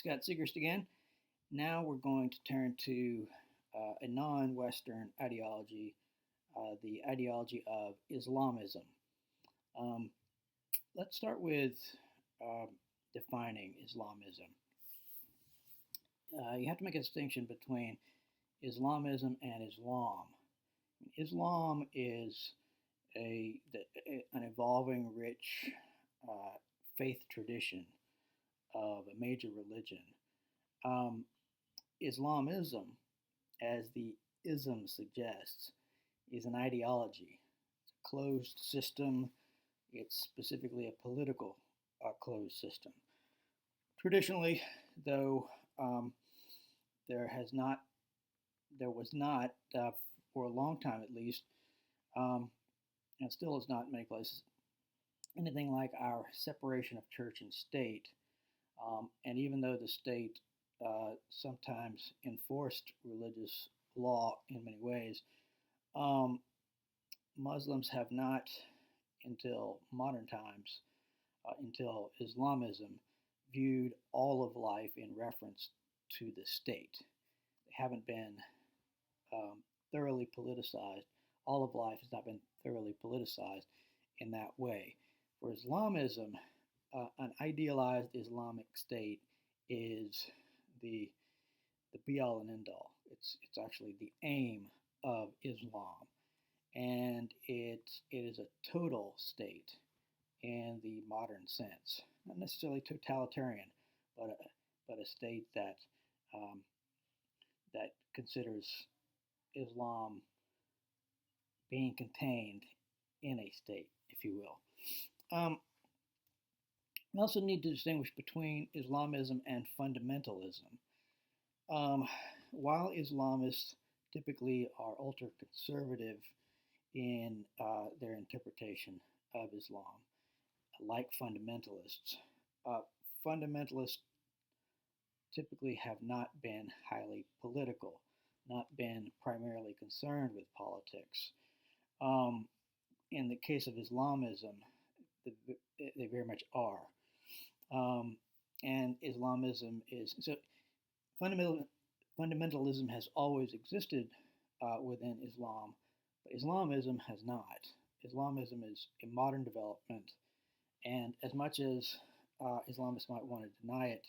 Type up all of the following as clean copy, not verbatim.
Scott Sigrist again. Now we're going to turn to a non Western ideology, the ideology of Islamism. Um, let's start with uh, defining Islamism. You have to make a distinction between Islamism and Islam. Islam is an evolving, rich uh, faith tradition of a major religion. Um, Islamism, as the ism suggests, is an ideology. It's a closed system. It's specifically a political closed system. Traditionally, though, um, there has not, there was not, for a long time at least, um, and still is not in many places, anything like our separation of church and state. And even though the state sometimes enforced religious law in many ways, um, Muslims have not, until modern times, until Islamism, viewed all of life in reference to the state. They haven't been um, thoroughly politicized. All of life has not been thoroughly politicized in that way. For Islamism, an idealized Islamic state is the the be all and end all. It's actually the aim of Islam, and it is a total state in the modern sense, not necessarily totalitarian, but a state that um, that considers Islam being contained in a state, if you will. We also need to distinguish between Islamism and fundamentalism. Um, while Islamists typically are ultra conservative in their interpretation of Islam, like fundamentalists, uh, fundamentalists typically have not been highly political, not been primarily concerned with politics. Um, in the case of Islamism, they very much are. Um, and Islamism is so fundamental, fundamentalism has always existed within Islam, but Islamism has not. Islamism is a modern development, and as much as Islamists might want to deny it,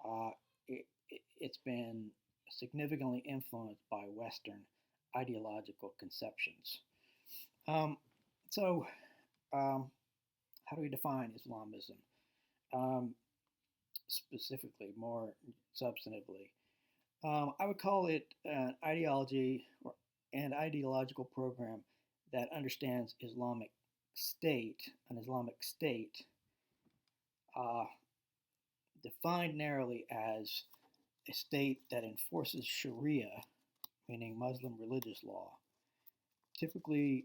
uh, it's been significantly influenced by Western ideological conceptions. Um, so, um, how do we define Islamism? Um, Specifically, more substantively, I would call it an ideology or an ideological program that understands an Islamic state, uh, defined narrowly as a state that enforces Sharia, meaning Muslim religious law, typically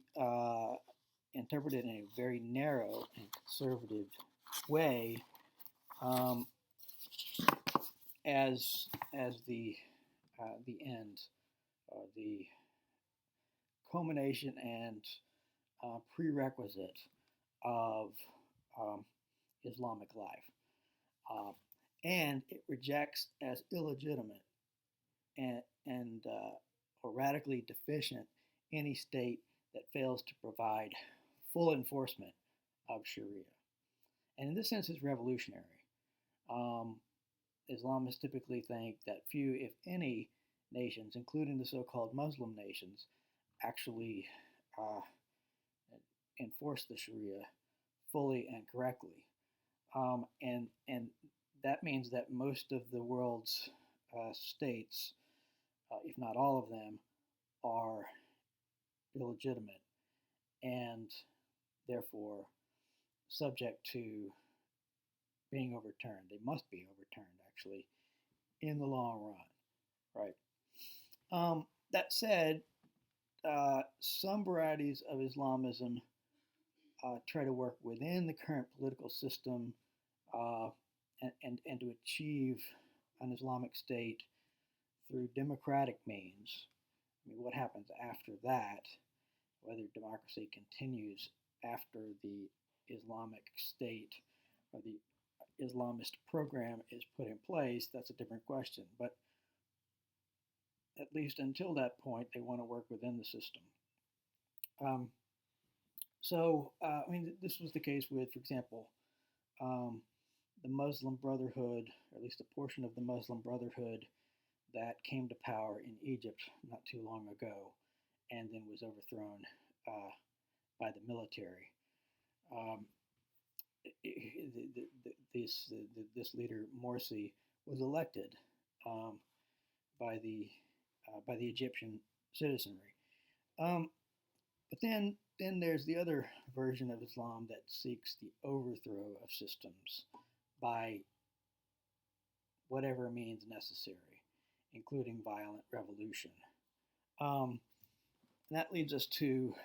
interpreted in a very narrow and conservative way, um, as the end, the culmination and prerequisite of um, Islamic life, uh, and it rejects as illegitimate and or radically deficient any state that fails to provide full enforcement of Sharia. And in this sense, it's revolutionary. Um, Islamists typically think that few, if any, nations, including the so-called Muslim nations, actually uh, enforce the Sharia fully and correctly. And that means that most of the world's states, if not all of them, are illegitimate and therefore subject to being overturned. They must be overturned, actually, in the long run, right? That said, some varieties of Islamism try to work within the current political system uh, and to achieve an Islamic state through democratic means. I mean, what happens after that, whether democracy continues after the Islamic state or the Islamist program is put in place, that's a different question. But at least until that point, they want to work within the system. Um, this was the case with, for example, um, the Muslim Brotherhood, or at least a portion of the Muslim Brotherhood that came to power in Egypt not too long ago, and then was overthrown uh, by the military. Um, this leader Morsi was elected um, by the Egyptian citizenry. Um, but then there's the other version of Islam that seeks the overthrow of systems by whatever means necessary, including violent revolution. Um, and that leads us to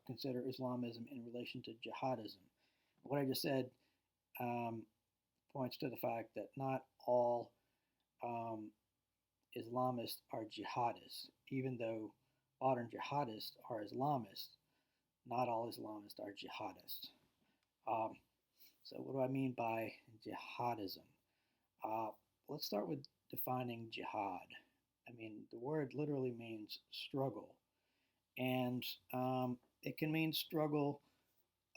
consider Islamism in relation to jihadism. What I just said um, points to the fact that not all um, Islamists are jihadists. Even though modern jihadists are Islamists, not all Islamists are jihadists. Um, so, what do I mean by jihadism? Let's start with defining jihad. I mean, the word literally means struggle, and it can mean struggle,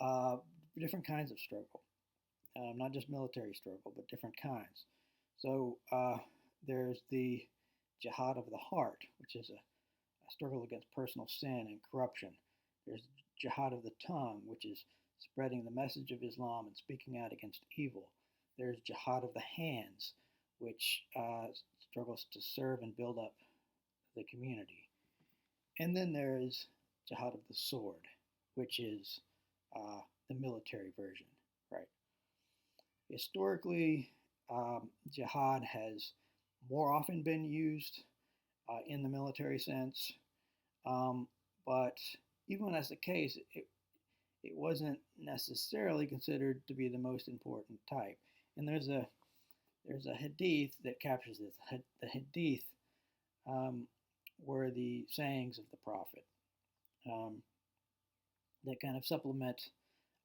uh, different kinds of struggle, not just military struggle, but different kinds. So, there's the jihad of the heart, which is a struggle against personal sin and corruption. There's jihad of the tongue, which is spreading the message of Islam and speaking out against evil. There's jihad of the hands, which struggles to serve and build up the community. And then there is jihad of the sword, which is the military version, right? Historically, jihad has more often been used in the military sense, but even when that's the case, it wasn't necessarily considered to be the most important type. And there's a hadith that captures this. The hadith were the sayings of the Prophet um, that kind of supplement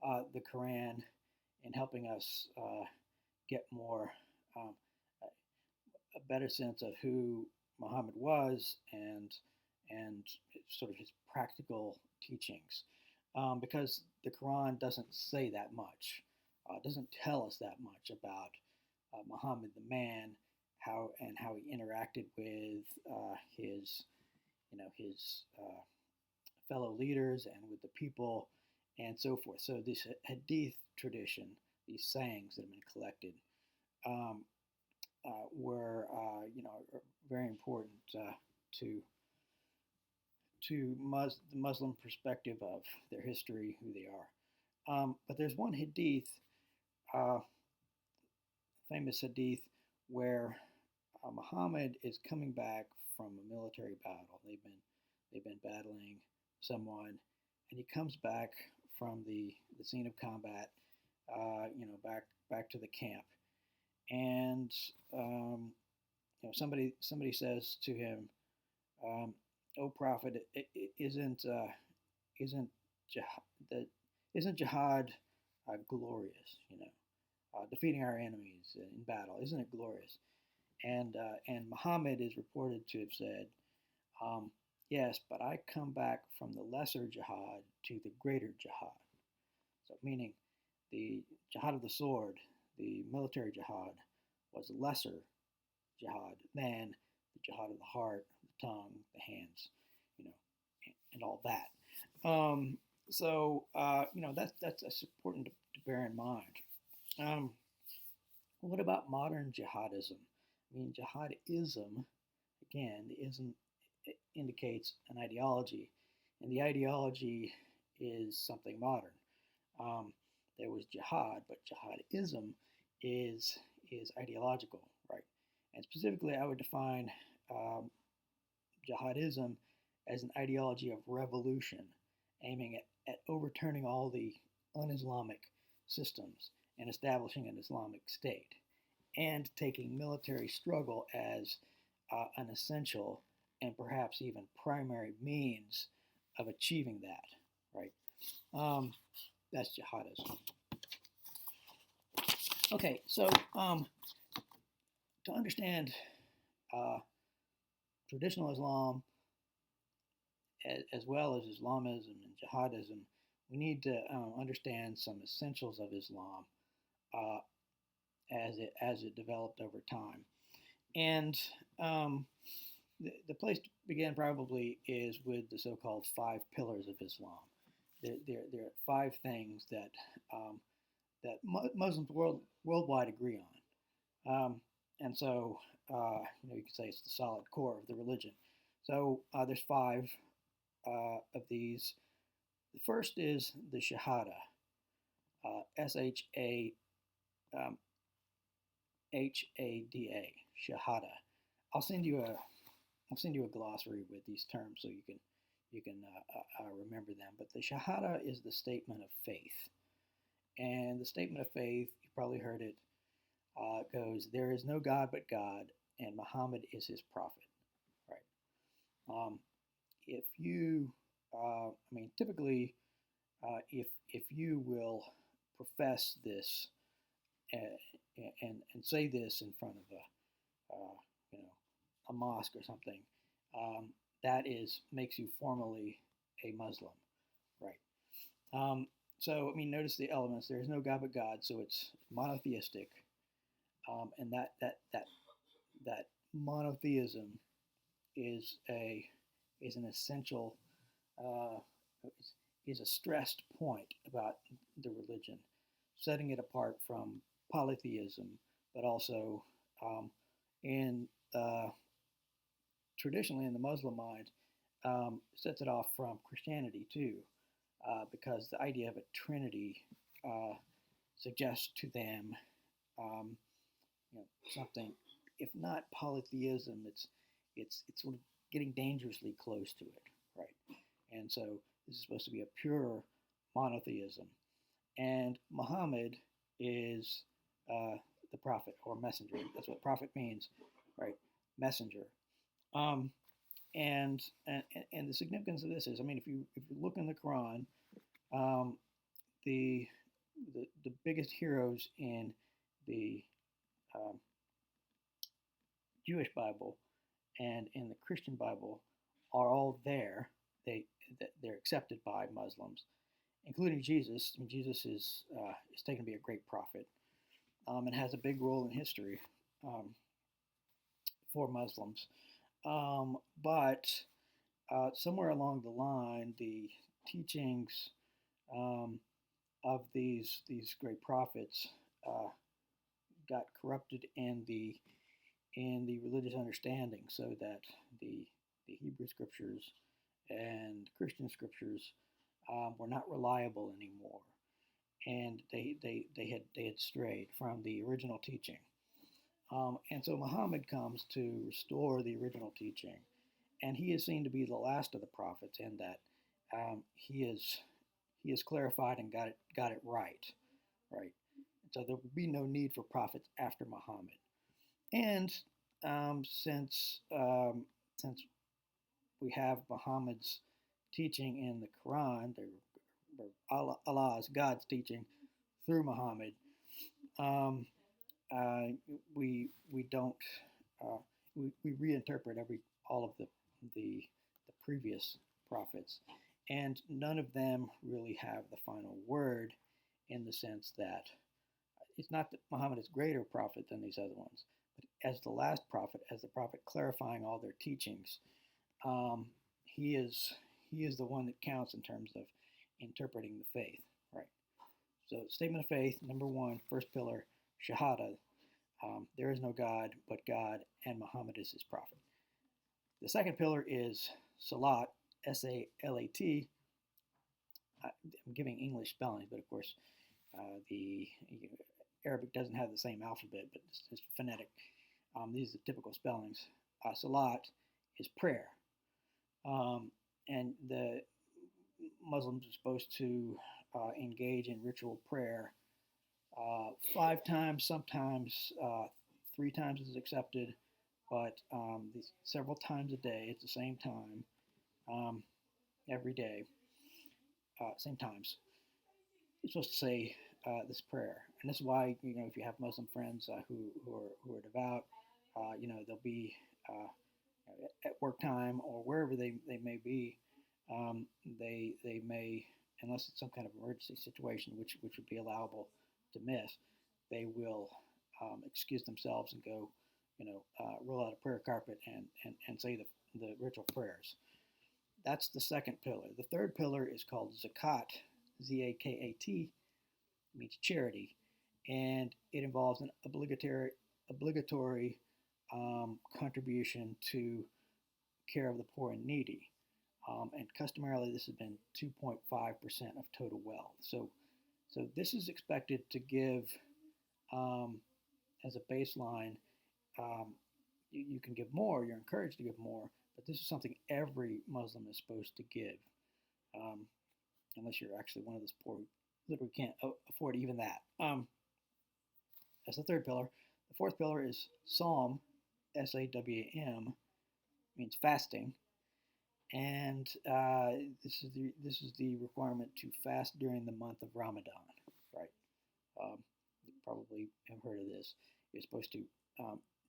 the Quran in helping us get more a better sense of who Muhammad was and sort of his practical teachings, because the Quran doesn't say that much. It doesn't tell us that much about Muhammad the man, how he interacted with his fellow leaders and with the people and so forth. So this hadith tradition, these sayings that have been collected, um, were very important to the Muslim perspective of their history, who they are. But there's one hadith, famous hadith, where Muhammad is coming back from a military battle. They've been battling someone, and he comes back from the scene of combat, back to the camp, and somebody says to him, "O Prophet, isn't jihad glorious? Defeating our enemies in battle, isn't it glorious?" And Muhammad is reported to have said, "Yes, but I come back from the lesser jihad to the greater jihad." So, meaning the jihad of the sword, the military jihad, was lesser jihad than the jihad of the heart, the tongue, the hands, and all that. That's important to bear in mind. What about modern jihadism? I mean, jihadism, again, the ism indicates an ideology, and the ideology is something modern. There was jihad, but jihadism is ideological, right? And specifically, I would define jihadism as an ideology of revolution, aiming at overturning all the un-Islamic systems and establishing an Islamic state, and taking military struggle as an essential and perhaps even primary means of achieving that, right? That's jihadism. Okay, so to understand uh, traditional Islam as well as Islamism and Jihadism, we need to understand some essentials of Islam uh, as it developed over time. And the place to begin probably is with the so-called five pillars of Islam. There are five things um, that Muslims worldwide agree on. And so, you could say it's the solid core of the religion. So there's five of these. The first is the Shahada, S um, Hada, Shahada. I'll send you a I'll send you a glossary with these terms so you can remember them. But the Shahada is the statement of faith, and the statement of faith, you probably heard it, goes, "There is no God but God, and Muhammad is his prophet." Right. If you, typically, if you will profess this and say this in front of you know a mosque or something, um, that is makes you formally a Muslim, right? So notice the elements. There is no God but God, so it's monotheistic, and that monotheism is a is an essential uh, is a stressed point about the religion, setting it apart from polytheism, but also um, in traditionally in the Muslim mind, sets it off from Christianity too, because the idea of a trinity uh, suggests to them um, something, if not polytheism, it's sort of getting dangerously close to it, right? And so this is supposed to be a pure monotheism, and Muhammad is the prophet or messenger. That's what prophet means, right? Messenger. Um, and the significance of this is, if you look in the Quran, um, the, the biggest heroes in the um, Jewish Bible and in the Christian Bible are all there. They're accepted by Muslims, including Jesus. Jesus is taken to be a great prophet, and has a big role in history um, for Muslims. But somewhere along the line, the teachings um, of these great prophets uh, got corrupted in the religious understanding, so that the the Hebrew scriptures and Christian scriptures were not reliable anymore, and they had strayed from the original teaching. And so Muhammad comes to restore the original teaching, and he is seen to be the last of the prophets in that he is clarified and got it right, right. So there will be no need for prophets after Muhammad. And since we have Muhammad's teaching in the Quran, Allah's God's teaching through Muhammad, um, uh, we don't we reinterpret all of the the previous prophets, and none of them really have the final word, in the sense that it's not that Muhammad is a greater prophet than these other ones, but as the last prophet, as the prophet clarifying all their teachings, um, he is he is the one that counts in terms of interpreting the faith, right? So, statement of faith, number one, first pillar, Shahada. There is no God but God, and Muhammad is his prophet. The second pillar is Salat, Salat. I'm giving English spellings, but of course, the Arabic doesn't have the same alphabet, but it's phonetic. These are the typical spellings. Salat is prayer, and the Muslims are supposed to engage in ritual prayer 5 times, sometimes 3 times is accepted, but several times a day at the same time, um, every day, same times. You're supposed to say this prayer, And this is why, if you have Muslim friends who are devout, they'll be at work time or wherever they may be. They may, unless it's some kind of emergency situation, which would be allowable to miss, they will excuse themselves and go, roll out a prayer carpet and say the ritual prayers. That's the second pillar. The third pillar is called zakat, Z-A-K-A-T, means charity, and it involves an obligatory contribution to care of the poor and needy. And customarily, this has been 2.5% of total wealth. So this is expected to give, as a baseline, you can give more, you're encouraged to give more, but this is something every Muslim is supposed to give, unless you're actually one of those poor who literally can't afford even that. That's the third pillar. The fourth pillar is Sawm, S-A-W-M, means fasting. And this is the requirement to fast during the month of Ramadan, right? You probably have heard of this. You're supposed to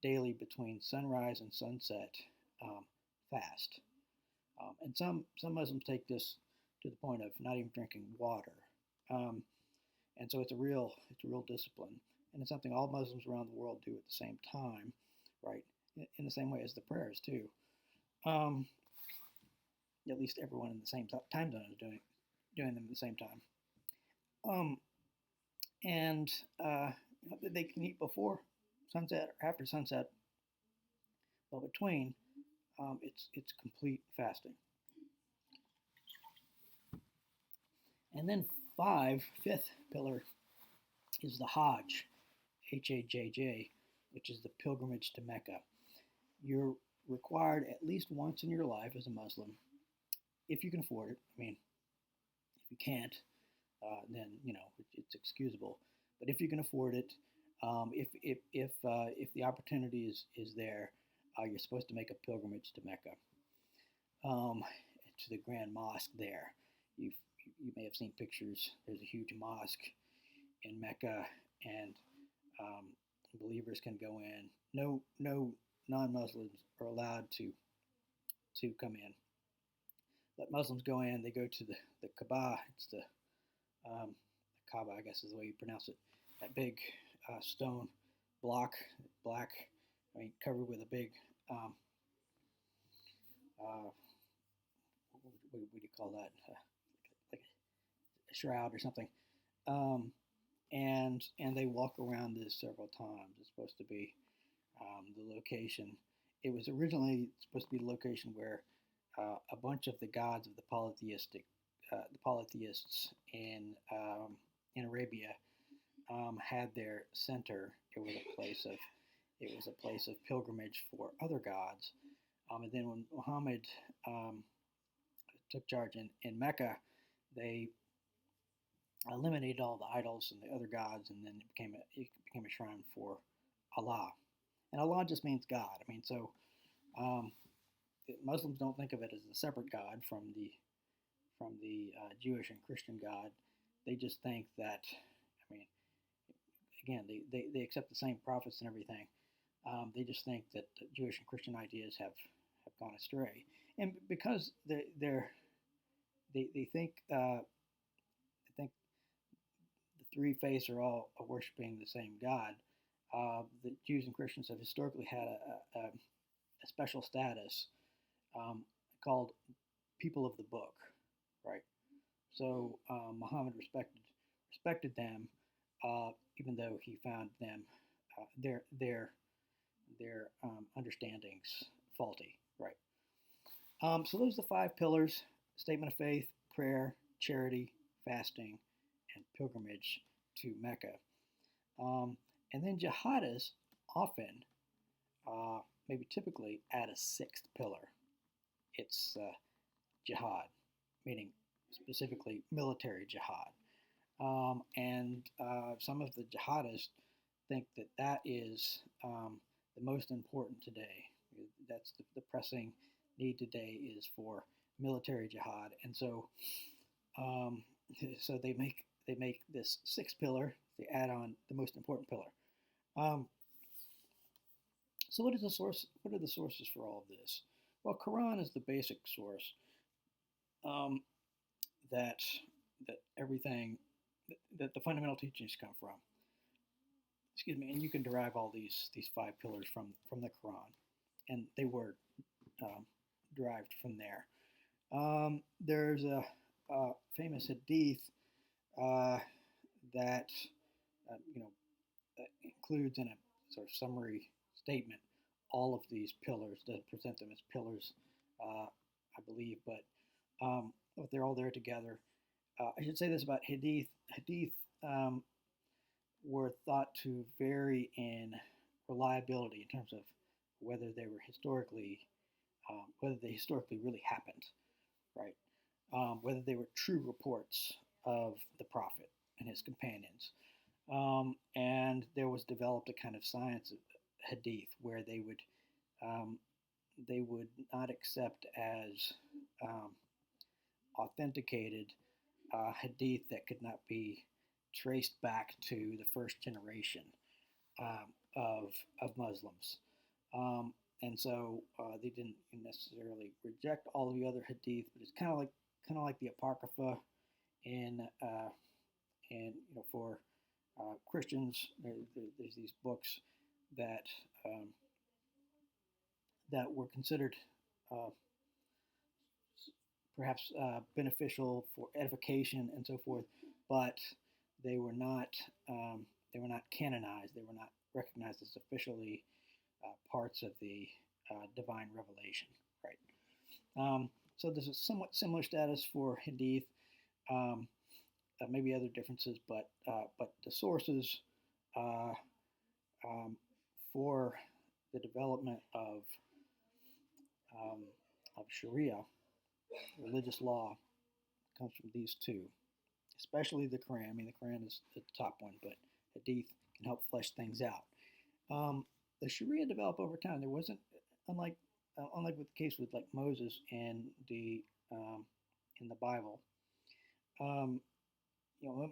daily between sunrise and sunset fast, and some Muslims take this to the point of not even drinking water, and so it's a real discipline, and it's something all Muslims around the world do at the same time, right? In the same way as the prayers too. At least everyone in the same time zone is doing them at the same time. And they can eat before sunset or after sunset, but between, it's complete fasting. And then fifth pillar, is the Hajj, H-A-J-J, which is the pilgrimage to Mecca. You're required at least once in your life as a Muslim, if you can afford it. I mean, if you can't, then it's excusable. But if you can afford it, if the opportunity is there, you're supposed to make a pilgrimage to Mecca, to the Grand Mosque there. You may have seen pictures. There's a huge mosque in Mecca, and believers can go in. No non-Muslims are allowed to come in. But Muslims go in. They go to the Kaaba. It's the Kaaba, I guess is the way you pronounce it. That big stone block, black, covered with a big, what do you call that? Like a shroud or something. And they walk around this several times. It's supposed to be the location. It was originally supposed to be the location where a bunch of the gods of the polytheists in Arabia had their center. It was a place of pilgrimage for other gods. And then when Muhammad took charge in Mecca, they eliminated all the idols and the other gods, and then it became a shrine for Allah. And Allah just means God. So Muslims don't think of it as a separate God from the Jewish and Christian God. They just think that, again, they accept the same prophets and everything. They just think that the Jewish and Christian ideas have gone astray, and because they think the three faiths are all worshiping the same God. The Jews and Christians have historically had a special status called people of the book, right? So Muhammad respected them, even though he found them their understandings faulty, right? So those are the 5 pillars: statement of faith, prayer, charity, fasting, and pilgrimage to Mecca. And then jihadists often, maybe typically, add a 6th pillar. It's jihad, meaning specifically military jihad. And some of the jihadists think that is the most important today. That's the pressing need today is for military jihad. And so they make they make this sixth pillar. They add on the most important pillar. Um, so what is the source? What are the sources for all of this? Well, Quran is the basic source um, that that everything that the fundamental teachings come from. Excuse me, and you can derive all these five pillars from the Quran, and they were um, derived from there. There's a famous hadith uh, that you know includes in a sort of summary statement all of these pillars. Doesn't present them as pillars, I believe, but they're all there together. I should say this about hadith. Hadith um, were thought to vary in reliability in terms of whether they were historically, whether they historically really happened, right? Whether they were true reports of the prophet and his companions. And there was developed a kind of science of hadith where um, they would not accept as um, authenticated hadith that could not be traced back to the first generation um, of Muslims. And so they didn't necessarily reject all of the other hadith, but it's kind of like the apocrypha in and for Christians, there's these books that um, that were considered uh, perhaps beneficial for edification and so forth, but they were not they were not canonized. They were not recognized as officially parts of the divine revelation. Right. So there's a somewhat similar status for Hadith. Um, Maybe other differences, but the sources uh, um, for the development um, of Sharia, religious law, comes from these two, especially the Quran. I mean, the Quran is the top one, but Hadith can help flesh things out. The Sharia developed over time. There wasn't, unlike unlike with the case with like Moses and the in the Bible. Um,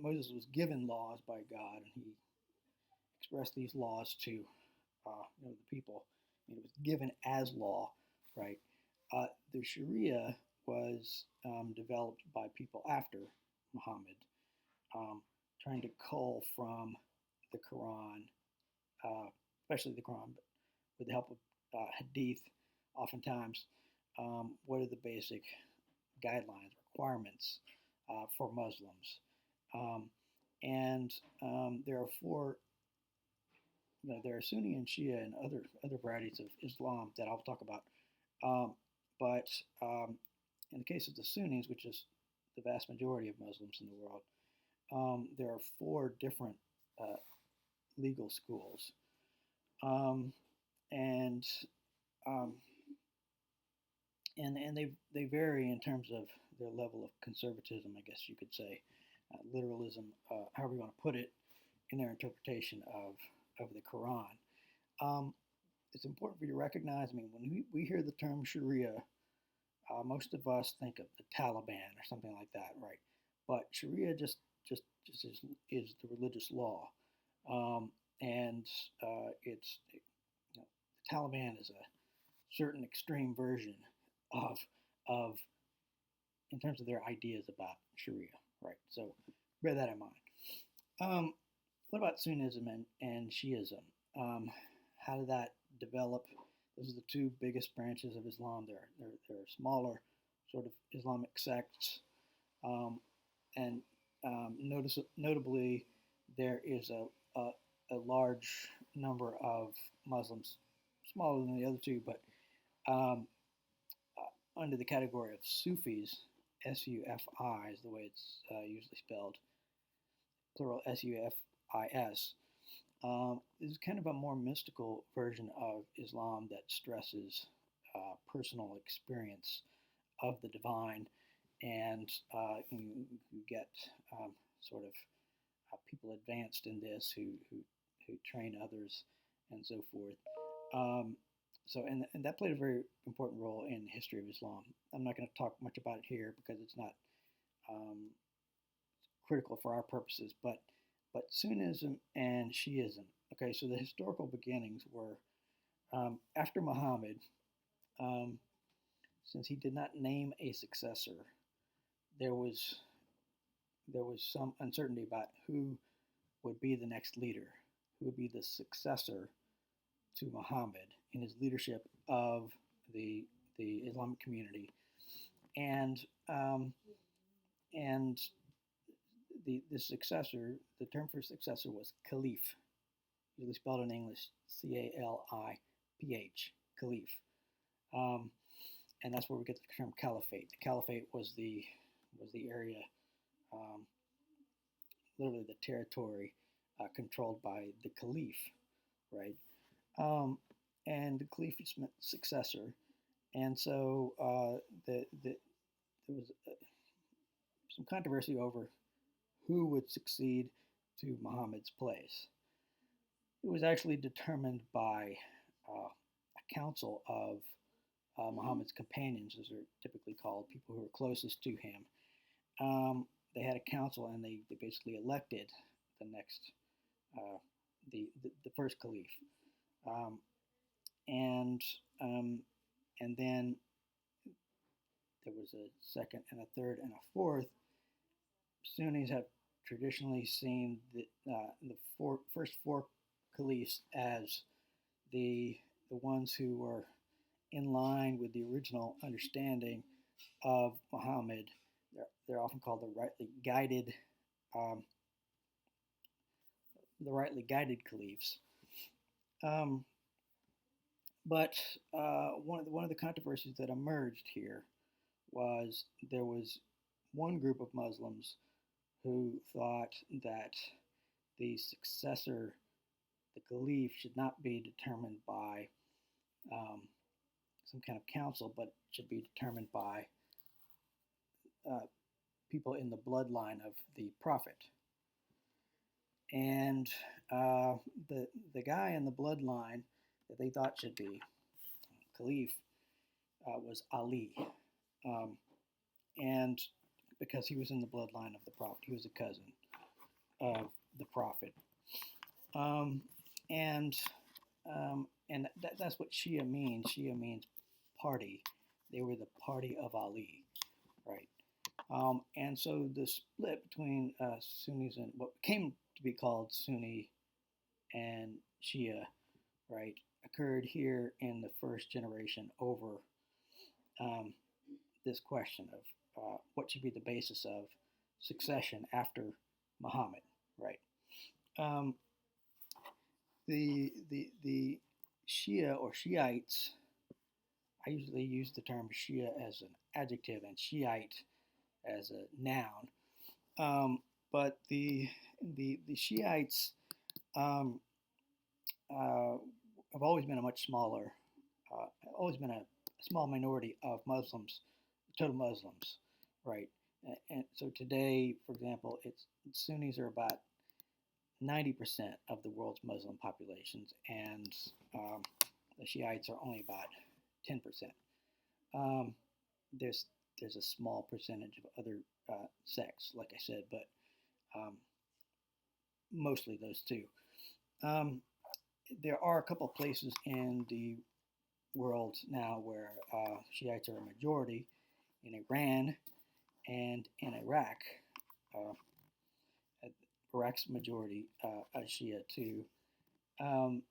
Moses was given laws by God, and he expressed these laws to the people. And it was given as law, right? The Sharia was developed by people after Muhammad, um, trying to cull from the Quran, especially the Quran, but with the help of Hadith, oftentimes, what are the basic guidelines, requirements for Muslims? Um, and there are four. There are Sunni and Shia and other varieties of Islam that I'll talk about. But in the case of the Sunnis, which is the vast majority of Muslims in the world, there are four different uh, legal schools, um, and um, and they vary in terms of their level of conservatism, I guess you could say, literalism, however you want to put it, in their interpretation of the Quran. Um, it's important for you to recognize. I mean, when we hear the term Sharia, most of us think of the Taliban or something like that, right? But Sharia just is the religious law, um, and the Taliban is a certain extreme version of of in terms of their ideas about Sharia, right? So bear that in mind. Um, what about Sunnism and Shiism? How did that develop? Those are the two biggest branches of Islam. They're smaller, sort of Islamic sects, um, and notably, there is a large number of Muslims, smaller than the other two, but um, under the category of Sufis. Sufi is the way it's usually spelled, plural Sufis. Is kind of a more mystical version of Islam that stresses personal experience of the divine, and you get sort of people advanced in this who train others and so forth. Um, and that played a very important role in the history of Islam. I'm not going to talk much about it here because it's not um, critical for our purposes. But Sunnism and Shiism. Okay, so the historical beginnings were after Muhammad. Um, since he did not name a successor, there was some uncertainty about who would be the next leader, who would be the successor to Muhammad in his leadership of the Islamic community, and and the successor, the term for successor was caliph, usually spelled in English Caliph, caliph, um, and that's where we get the term caliphate. The caliphate was the area, um, literally the territory controlled by the caliph, right? Um, and the caliph meant successor, and so there was some controversy over who would succeed to Muhammad's place. It was actually determined by a council of Muhammad's companions, as they're typically called, people who were closest to him. They had a council, and they basically elected the next, the first caliph, um, and um, and then there was a second and a third and a fourth. Sunnis have traditionally seen the first four caliphs as the ones who were in line with the original understanding of Muhammad. They're often called um, the rightly guided caliphs. Um, but one of the controversies that emerged here was there was one group of Muslims who thought that the successor, the caliph, should not be determined by some kind of council, but should be determined by uh, people in the bloodline of the prophet. And the guy in the bloodline that they thought should be caliph was Ali, and because he was in the bloodline of the prophet, he was a cousin of the prophet, um, and that's what Shia means. Shia means party. They were the party of Ali, right? And so the split between Sunnis and what came to be called Sunni and Shia, right, occurred here in the first generation over um, this question of what should be the basis of succession after Muhammad, right? Um, the Shia or Shiites, I usually use the term Shia as an adjective and Shiite as a noun. But the Shiites um, uh, have always been a much smaller, always been a small minority of Muslims, total Muslims, right? And so today, for example, Sunnis are about 90% of the world's Muslim populations, and the Shiites are only about 10%. Um, there's there's a small percentage of other sects, like I said, but um, mostly those two. Um, there are a couple of places in the world now where Shiites are a majority, in Iran and in Iraq. Uh, Iraq's majority Shia too, um,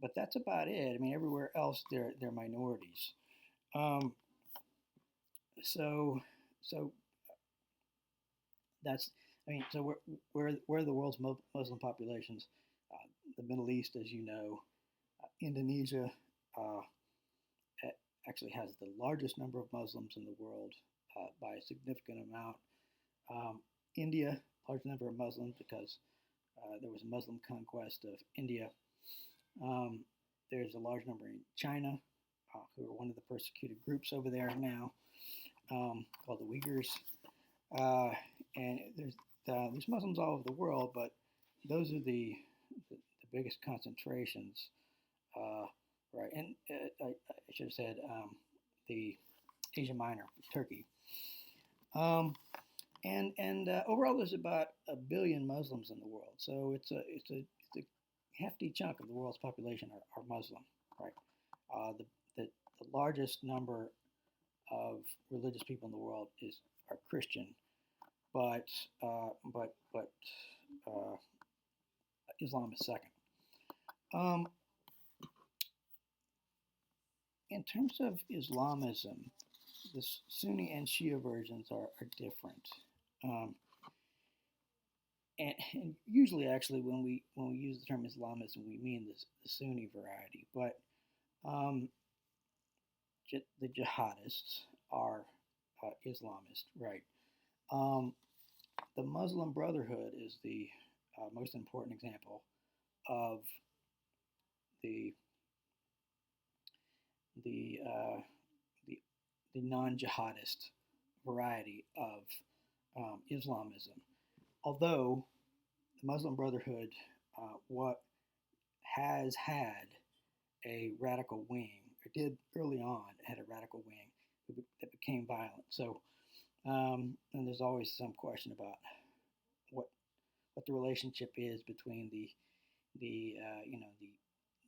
but that's about it. I mean, everywhere else they're minorities. Um, so so that's I mean, so where are the world's Muslim populations? The Middle East, as you know, Indonesia uh, actually has the largest number of Muslims in the world by a significant amount. Um, India, large number of Muslims because there was a Muslim conquest of India. Um, there's a large number in China, who are one of the persecuted groups over there now, called the Uyghurs. Uh, and there's Muslims all over the world, but those are the biggest concentrations, right? And I should have said the Asia Minor, Turkey. Um, And overall, there's about 1 billion Muslims in the world. So it's a hefty chunk of the world's population are Muslim, right? The largest number of religious people in the world are Christian, but uh, Islam is second. Um, in terms of Islamism, the Sunni and Shia versions are different. Um, and usually, actually, when we use the term Islamism, we mean the Sunni variety. But um, the jihadists are Islamist, right? Um, the Muslim Brotherhood is the most important example of the the uh, the, the non-jihadist variety of Islamism. Although the Muslim Brotherhood, what has had a radical wing, or did early on, had a radical wing that became violent. So, and there's always some question about what what the relationship is between the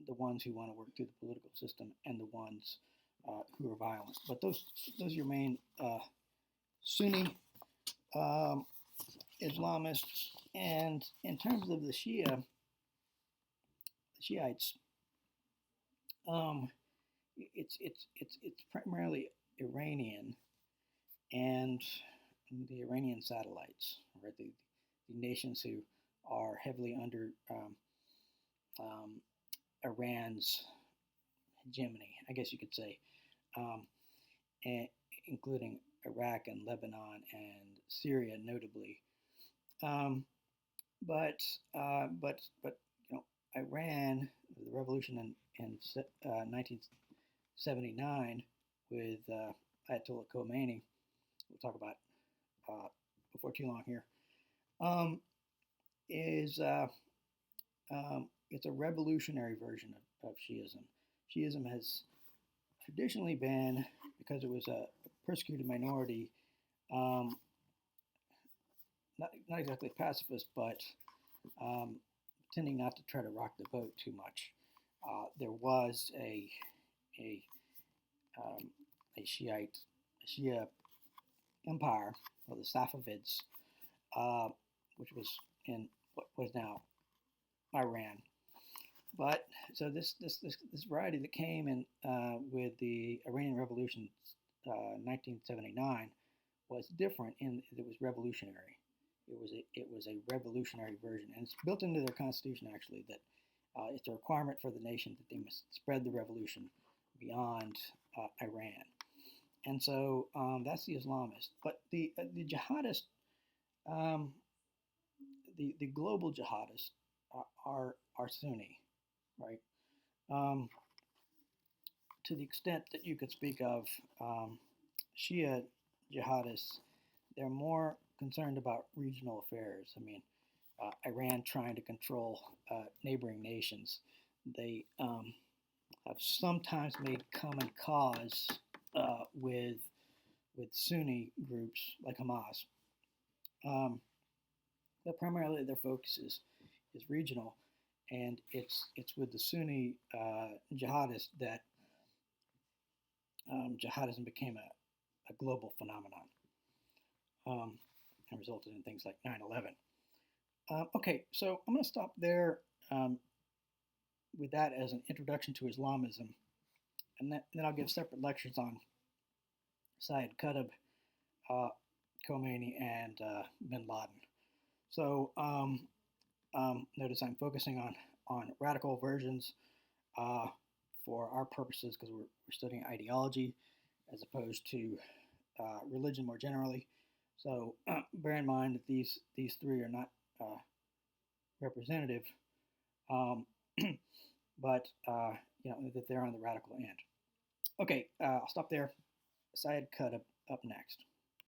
the ones who want to work through the political system and the ones who are violent. But those are your main Sunni um, Islamists. And in terms of the Shiites, um, it's primarily Iranian and the Iranian satellites, right? The nations who are heavily under um, Iran's hegemony, I guess you could say, um, and including Iraq and Lebanon and Syria, notably. Um, but Iran, the revolution in 1979 with Ayatollah Khomeini, we'll talk about before too long here, um, is it's a revolutionary version of Shiism. Shiism has traditionally been, because it was a persecuted minority, um, not exactly pacifist, but um, tending not to try to rock the boat too much. There was a um, a Shia empire, or the Safavids, uh, which was in what was now Iran. But so this variety that came in with the Iranian Revolution, 1979, was different in that it was revolutionary. It was a revolutionary version, and it's built into their constitution actually that it's a requirement for the nation that they must spread the revolution beyond Iran. And so that's the Islamist. But the jihadist, um, the global jihadists are Sunni, right? Um, to the extent that you could speak of Shia jihadists, they're more concerned about regional affairs. I mean, Iran trying to control neighboring nations. They have sometimes made common cause with Sunni groups like Hamas, but primarily their focus is regional, and it's with the Sunni jihadists that jihadism became a global phenomenon and resulted in things like 9/11. Okay, so I'm going to stop there with that as an introduction to Islamism, and then I'll give separate lectures on Syed Qutb, uh, Khomeini, and Bin Laden. So notice I'm focusing on radical versions uh, for our purposes because we're studying ideology as opposed to religion more generally. So bear in mind that these three are not representative, um, but that they're on the radical end. Okay, I'll stop there. Syed Qutb up next.